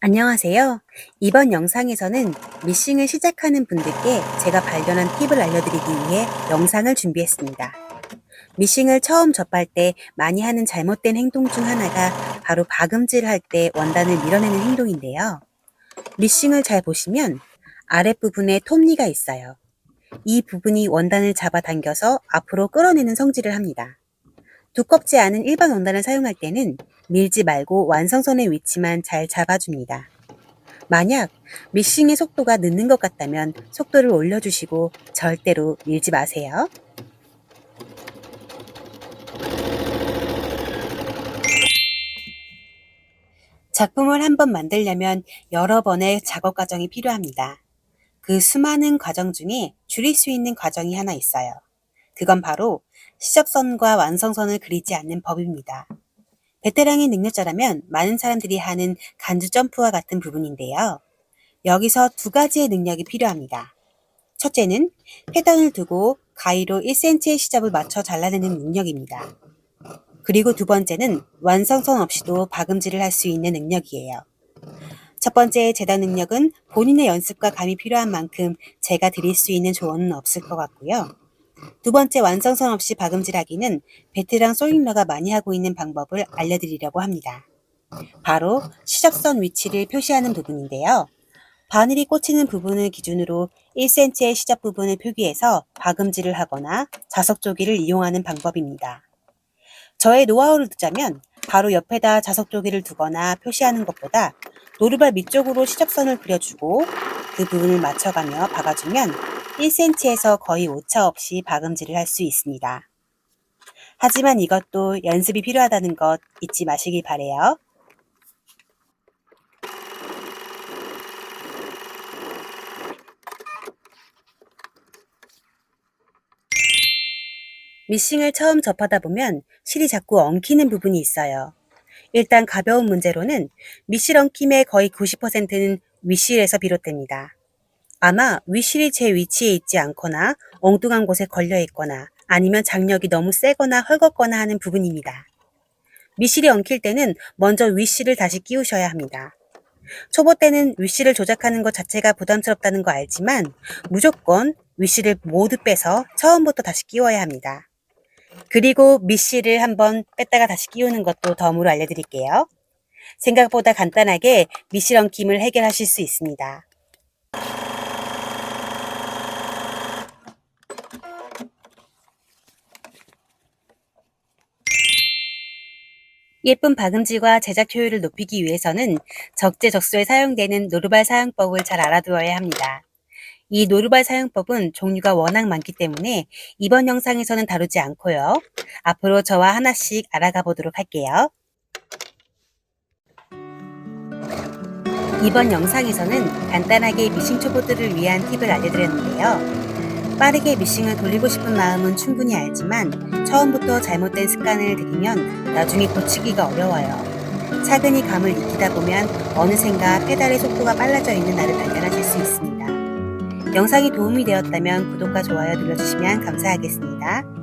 안녕하세요. 이번 영상에서는 미싱을 시작하는 분들께 제가 발견한 팁을 알려드리기 위해 영상을 준비했습니다. 미싱을 처음 접할 때 많이 하는 잘못된 행동 중 하나가 바로 박음질을 할 때 원단을 밀어내는 행동인데요. 미싱을 잘 보시면 아랫부분에 톱니가 있어요. 이 부분이 원단을 잡아당겨서 앞으로 끌어내는 성질을 합니다. 두껍지 않은 일반 원단을 사용할 때는 밀지 말고 완성선의 위치만 잘 잡아줍니다. 만약 미싱의 속도가 늦는 것 같다면 속도를 올려주시고 절대로 밀지 마세요. 작품을 한번 만들려면 여러 번의 작업 과정이 필요합니다. 그 수많은 과정 중에 줄일 수 있는 과정이 하나 있어요. 그건 바로 시접선과 완성선을 그리지 않는 법입니다. 베테랑의 능력자라면 많은 사람들이 하는 간주 점프와 같은 부분인데요. 여기서 두 가지의 능력이 필요합니다. 첫째는 패턴을 두고 가위로 1cm의 시접을 맞춰 잘라내는 능력입니다. 그리고 두 번째는 완성선 없이도 박음질을 할 수 있는 능력이에요. 첫 번째 재단 능력은 본인의 연습과 감이 필요한 만큼 제가 드릴 수 있는 조언은 없을 것 같고요. 두 번째 완성선 없이 박음질하기는 베테랑 솔링러가 많이 하고 있는 방법을 알려드리려고 합니다. 바로 시접선 위치를 표시하는 부분인데요. 바늘이 꽂히는 부분을 기준으로 1cm의 시접 부분을 표기해서 박음질을 하거나 자석조기를 이용하는 방법입니다. 저의 노하우를 듣자면 바로 옆에다 자석조기를 두거나 표시하는 것보다 노루발 밑쪽으로 시접선을 그려주고 그 부분을 맞춰가며 박아주면 1cm에서 거의 오차 없이 박음질을 할 수 있습니다. 하지만 이것도 연습이 필요하다는 것 잊지 마시길 바래요. 미싱을 처음 접하다 보면 실이 자꾸 엉키는 부분이 있어요. 일단 가벼운 문제로는 밑실 엉킴의 거의 90%는 윗실에서 비롯됩니다. 아마 윗실이 제 위치에 있지 않거나 엉뚱한 곳에 걸려 있거나 아니면 장력이 너무 세거나 헐겁거나 하는 부분입니다. 밑실이 엉킬 때는 먼저 윗실을 다시 끼우셔야 합니다. 초보 때는 윗실을 조작하는 것 자체가 부담스럽다는 거 알지만 무조건 윗실을 모두 빼서 처음부터 다시 끼워야 합니다. 그리고 밑실을 한번 뺐다가 다시 끼우는 것도 덤으로 알려드릴게요. 생각보다 간단하게 밑실 엉킴을 해결하실 수 있습니다. 예쁜 박음질과 제작 효율을 높이기 위해서는 적재적소에 사용되는 노루발 사용법을 잘 알아두어야 합니다. 이 노루발 사용법은 종류가 워낙 많기 때문에 이번 영상에서는 다루지 않고요. 앞으로 저와 하나씩 알아가 보도록 할게요. 이번 영상에서는 간단하게 미싱 초보들을 위한 팁을 알려드렸는데요. 빠르게 미싱을 돌리고 싶은 마음은 충분히 알지만 처음부터 잘못된 습관을 들이면 나중에 고치기가 어려워요. 차근히 감을 익히다 보면 어느샌가 페달의 속도가 빨라져 있는 나를 발견하실 수 있습니다. 영상이 도움이 되었다면 구독과 좋아요 눌러주시면 감사하겠습니다.